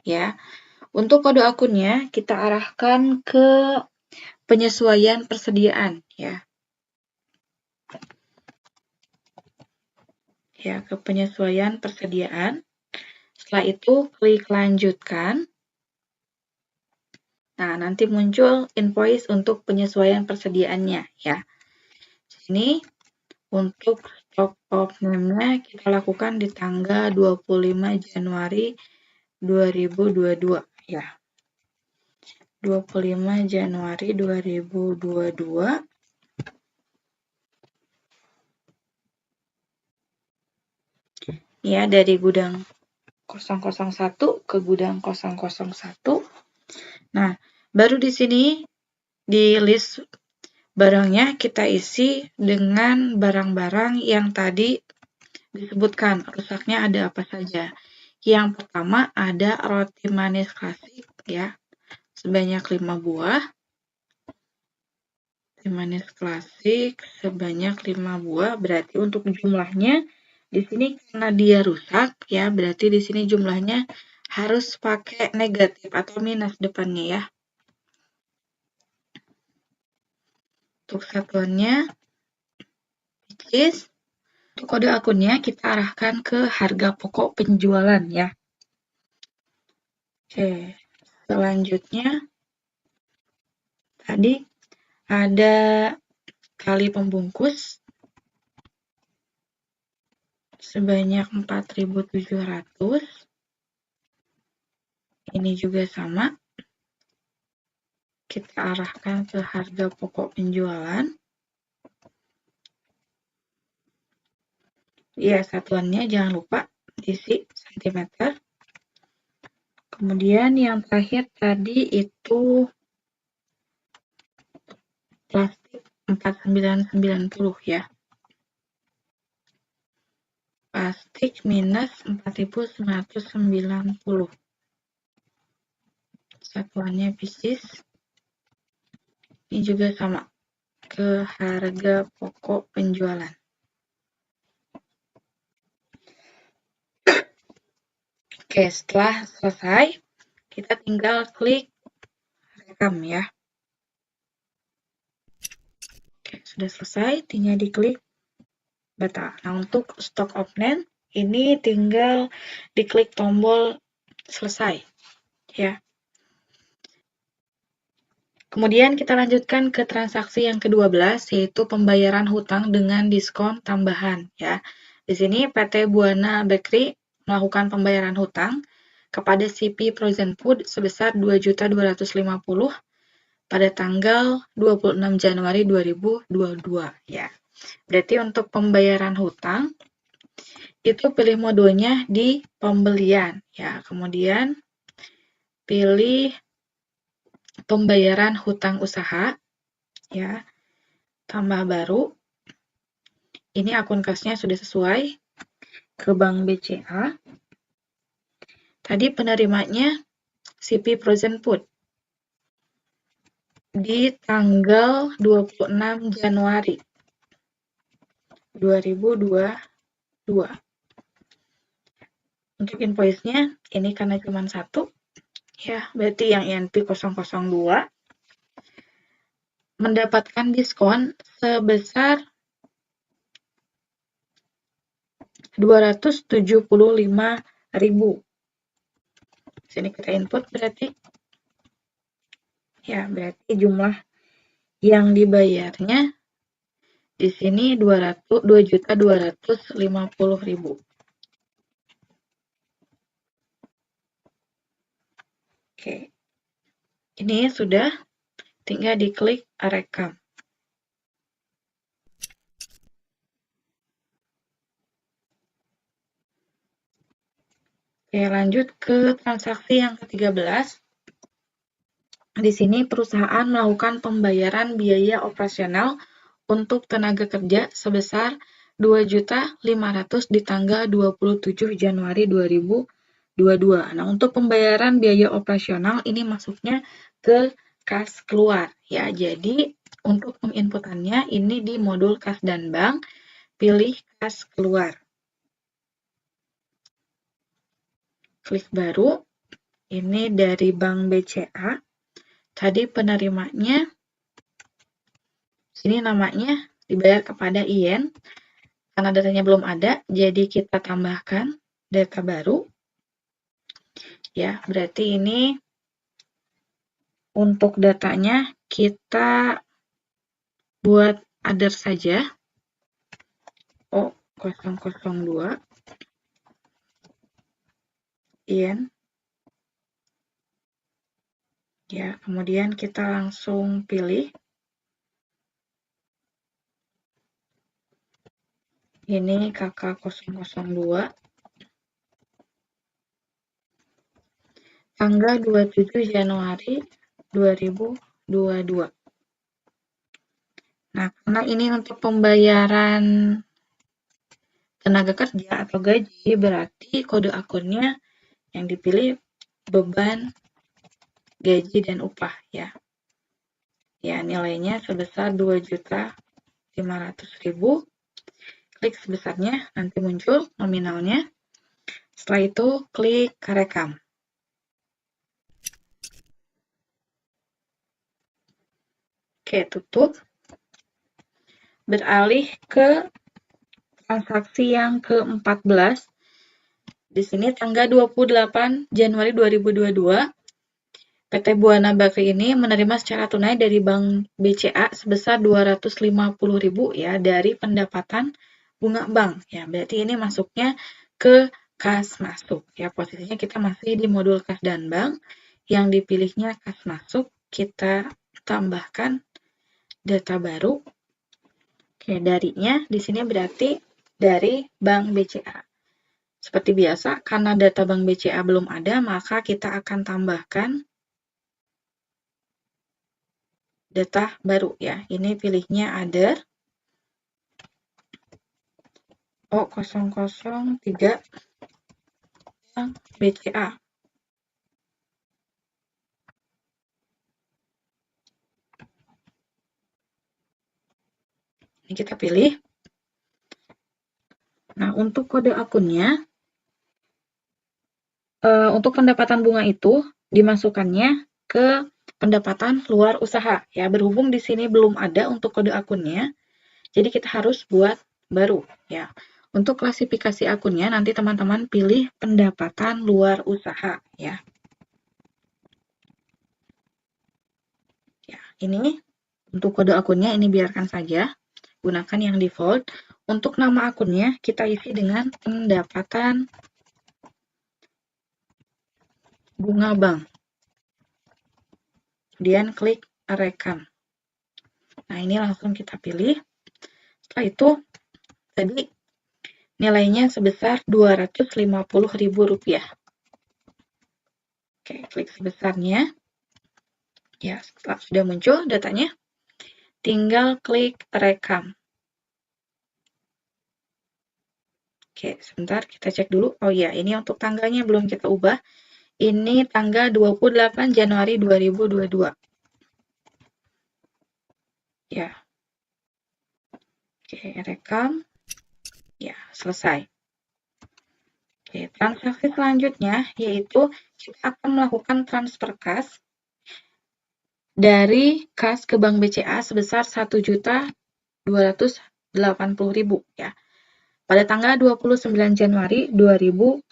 ya. Untuk kode akunnya kita arahkan ke penyesuaian persediaan ya. ya, ke penyesuaian persediaan. Setelah itu klik lanjutkan. Nah, nanti muncul invoice untuk penyesuaian persediaannya ya. Sini untuk stock of name-nya kita lakukan di tanggal 25 Januari 2022 ya. 25 Januari 2022. Ya, dari gudang 001 ke gudang 001. Nah, baru di sini di list barangnya kita isi dengan barang-barang yang tadi disebutkan rusaknya ada apa saja. Yang pertama ada roti manis klasik ya, sebanyak 5 buah. Roti manis klasik sebanyak 5 buah, berarti untuk jumlahnya di sini karena dia rusak ya, berarti di sini jumlahnya harus pakai negatif atau minus depannya ya. Untuk satuannya, which is untuk kode akunnya kita arahkan ke harga pokok penjualan ya. Oke, selanjutnya tadi ada kali pembungkus sebanyak 4.700. Ini juga sama. Kita arahkan ke harga pokok penjualan. Ya, satuannya jangan lupa diisi cm. Kemudian yang terakhir tadi itu plastik 4990 ya. Plastik minus 4.990. Satuannya pieces. Ini juga sama ke harga pokok penjualan. Oke, setelah selesai, kita tinggal klik rekam ya. Oke, sudah selesai, tinggal diklik data. Nah, untuk stock of name, ini tinggal diklik tombol selesai ya. Kemudian kita lanjutkan ke transaksi yang ke-12, yaitu pembayaran hutang dengan diskon tambahan ya. Di sini PT Buana Bakery melakukan pembayaran hutang kepada CP Frozen Food sebesar 2.250.000 pada tanggal 26 Januari 2022 ya. Berarti untuk pembayaran hutang itu pilih modenya di pembelian ya. Kemudian pilih pembayaran hutang usaha ya, tambah baru. Ini akun kasnya sudah sesuai ke Bank BCA. Tadi penerimanya CP Frozen Food di tanggal 26 Januari 2022. Untuk invoice-nya ini karena cuma satu ya, berarti yang INP 002 mendapatkan diskon sebesar 275.000. Sini kita input berarti ya, berarti jumlah yang dibayarnya di sini 2.250.000. Oke. Ini sudah, tinggal diklik rekam. Oke, lanjut ke transaksi yang ke-13. Di sini perusahaan melakukan pembayaran biaya operasional untuk tenaga kerja sebesar 2.500.000 di tanggal 27 Januari 2022. Nah, untuk pembayaran biaya operasional ini masuknya ke kas keluar ya. Jadi, untuk penginputannya ini di modul kas dan bank, pilih kas keluar. Klik baru. Ini dari Bank BCA. Tadi penerimanya, sini namanya dibayar kepada IN. Karena datanya belum ada, jadi kita tambahkan data baru. Ya, berarti ini untuk datanya kita buat other saja. O002 in. Ya, kemudian kita langsung pilih. Ini KK002. Tanggal 27 Januari 2022. Nah, karena ini untuk pembayaran tenaga kerja atau gaji, berarti kode akunnya yang dipilih beban gaji dan upah ya. Ya, nilainya sebesar 2.500.000. Klik sebesarnya, nanti muncul nominalnya. Setelah itu, klik rekam. Oke, tutup. Beralih ke transaksi yang ke-14. Di sini tanggal 28 Januari 2022, PT Buana Bakri ini menerima secara tunai dari Bank BCA sebesar 250.000 ya dari pendapatan bunga bank ya. Berarti ini masuknya ke kas masuk ya. Posisinya kita masih di modul kas dan bank. Yang dipilihnya kas masuk, kita tambahkan data baru. Oke, darinya di sini berarti dari Bank BCA. Seperti biasa, karena data Bank BCA belum ada, maka kita akan tambahkan data baru ya. Ini pilihnya other O003 Bank BCA. Ini kita pilih. Nah, untuk kode akunnya, untuk pendapatan bunga itu dimasukkannya ke pendapatan luar usaha. Ya, berhubung di sini belum ada untuk kode akunnya, jadi kita harus buat baru. Ya, untuk klasifikasi akunnya nanti teman-teman pilih pendapatan luar usaha. Ya, ini untuk kode akunnya ini biarkan saja. Gunakan yang default. Untuk nama akunnya kita isi dengan pendapatan bunga bank. Kemudian klik rekam. Nah, ini langsung kita pilih. Setelah itu, tadi nilainya sebesar Rp250.000. Oke, klik sebesarnya. Ya, setelah sudah muncul datanya, tinggal klik rekam. Oke, sebentar kita cek dulu. Oh iya, ini untuk tanggalnya belum kita ubah. Ini tanggal 28 Januari 2022. Ya. Oke, rekam. Ya, selesai. Oke, transaksi selanjutnya yaitu kita akan melakukan transfer kas dari kas ke Bank BCA sebesar Rp1.280.000 ya. Pada tanggal 29 Januari 2022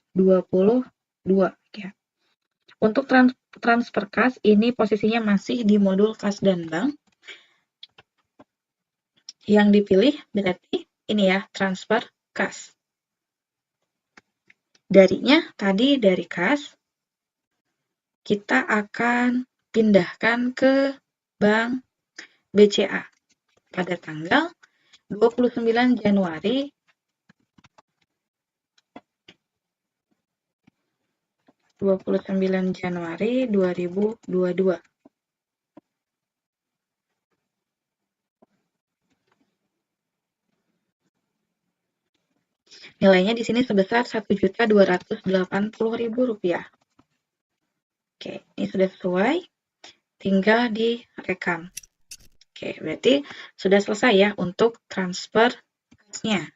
ya. Untuk transfer kas ini posisinya masih di modul kas dan bank. Yang dipilih berarti ini ya, transfer kas. Darinya tadi dari kas kita akan pindahkan ke Bank BCA pada tanggal 29 Januari 2022. Nilainya di sini sebesar Rp1.280.000. Oke, ini sudah sesuai. Tinggal direkam. Oke, berarti sudah selesai ya untuk transfer kasnya.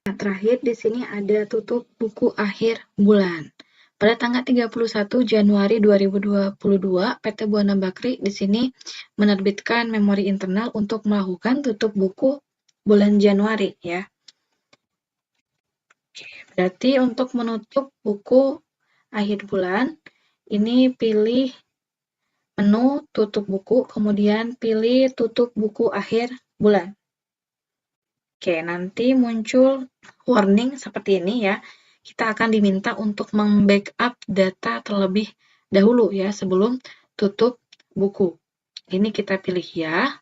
Nah, terakhir di sini ada tutup buku akhir bulan. Pada tanggal 31 Januari 2022, PT Buana Bakri di sini menerbitkan memori internal untuk melakukan tutup buku bulan Januari ya. Berarti untuk menutup buku akhir bulan, ini pilih menu tutup buku, kemudian pilih tutup buku akhir bulan. Oke, nanti muncul warning seperti ini ya. Kita akan diminta untuk membackup data terlebih dahulu ya sebelum tutup buku. Ini kita pilih ya.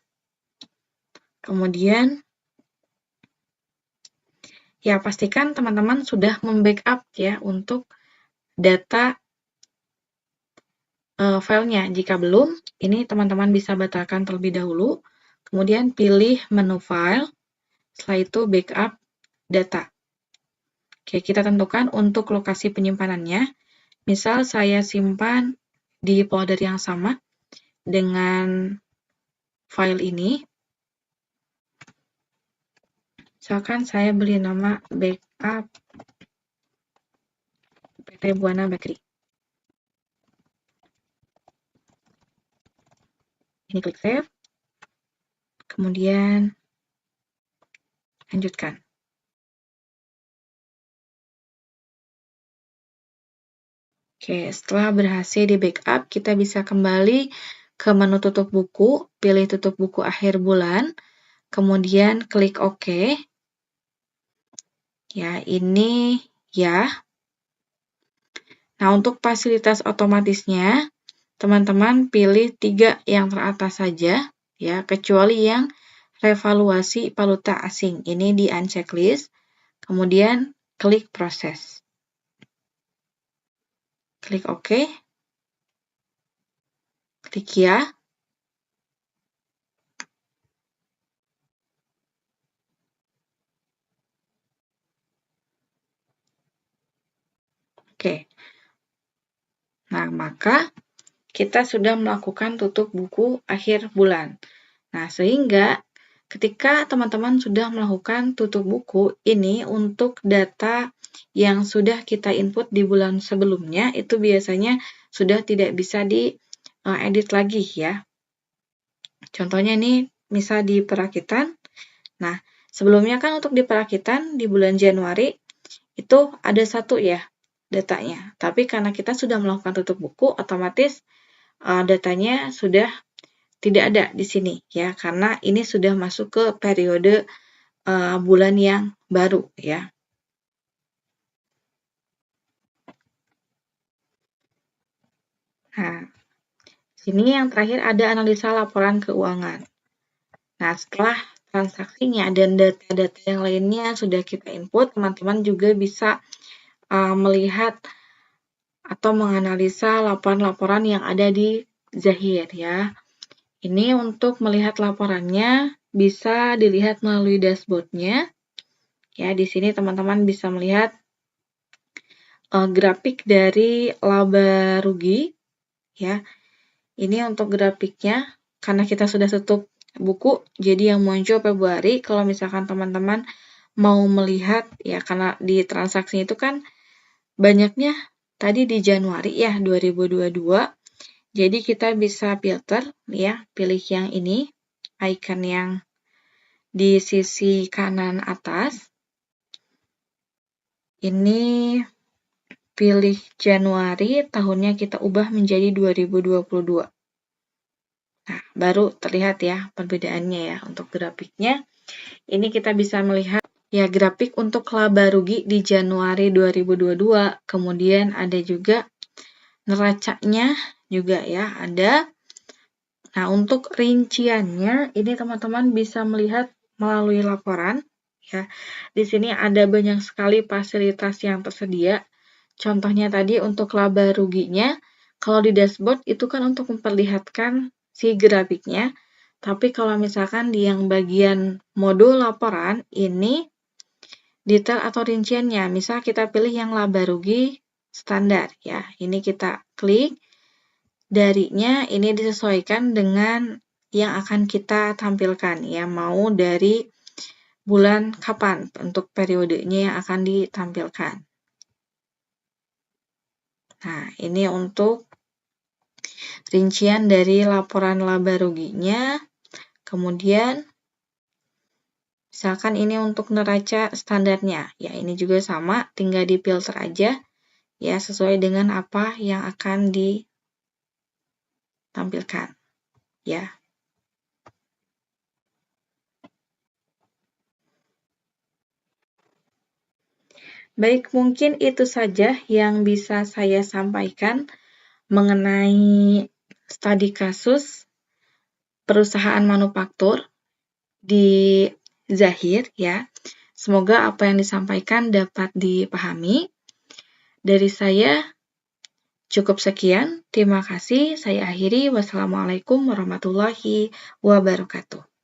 Kemudian ya pastikan teman-teman sudah membackup ya untuk data filenya. Jika belum, ini teman-teman bisa batalkan terlebih dahulu. Kemudian pilih menu file, setelah itu backup data. Oke, kita tentukan untuk lokasi penyimpanannya. Misal saya simpan di folder yang sama dengan file ini. Misalkan saya beri nama backup PT Buana Bakery. Ini klik save. Kemudian lanjutkan. Oke, setelah berhasil di backup, kita bisa kembali ke menu tutup buku, pilih tutup buku akhir bulan, kemudian klik OK. Ya, ini ya. Nah, untuk fasilitas otomatisnya, teman-teman pilih 3 yang teratas saja, ya, kecuali yang revaluasi valuta asing. Ini di unchecklist, kemudian klik proses. Klik OK. Klik ya. Oke. Nah, maka kita sudah melakukan tutup buku akhir bulan. Nah, sehingga ketika teman-teman sudah melakukan tutup buku, ini untuk data yang sudah kita input di bulan sebelumnya, itu biasanya sudah tidak bisa diedit lagi ya. Contohnya ini misal di perakitan. Nah, sebelumnya kan untuk di perakitan di bulan Januari itu ada 1 ya datanya. Tapi karena kita sudah melakukan tutup buku, otomatis datanya sudah tidak ada di sini ya, karena ini sudah masuk ke periode bulan yang baru ya. Nah, sini yang terakhir ada analisa laporan keuangan. Nah, setelah transaksinya dan data-data yang lainnya sudah kita input, teman-teman juga bisa melihat atau menganalisa laporan-laporan yang ada di Zahir ya. Ini untuk melihat laporannya bisa dilihat melalui dashboard-nya. Ya, di sini teman-teman bisa melihat grafik dari laba rugi ya. Ini untuk grafiknya karena kita sudah tutup buku, jadi yang muncul Februari. Kalau misalkan teman-teman mau melihat ya, karena di transaksi itu kan banyaknya tadi di Januari ya 2022. Jadi kita bisa filter ya, pilih yang ini, icon yang di sisi kanan atas. Ini pilih Januari, tahunnya kita ubah menjadi 2022. Nah, baru terlihat ya perbedaannya ya untuk grafiknya. Ini kita bisa melihat ya grafik untuk laba rugi di Januari 2022. Kemudian ada juga neracanya juga ya, ada. Nah, untuk rinciannya ini teman-teman bisa melihat melalui laporan ya. Di sini ada banyak sekali fasilitas yang tersedia. Contohnya tadi untuk laba ruginya, kalau di dashboard itu kan untuk memperlihatkan si grafiknya, tapi kalau misalkan di yang bagian modul laporan, ini detail atau rinciannya. Misal kita pilih yang laba rugi standar ya, ini kita klik, darinya ini disesuaikan dengan yang akan kita tampilkan ya, mau dari bulan kapan untuk periodenya yang akan ditampilkan. Nah, ini untuk rincian dari laporan laba ruginya. Kemudian Misalkan ini untuk neraca standarnya, ya ini juga sama, tinggal difilter aja, ya sesuai dengan apa yang akan ditampilkan, ya. Baik, mungkin itu saja yang bisa saya sampaikan mengenai studi kasus perusahaan manufaktur di Zahir, ya. Semoga apa yang disampaikan dapat dipahami. Dari saya cukup sekian. Terima kasih. Saya akhiri. Wassalamualaikum warahmatullahi wabarakatuh.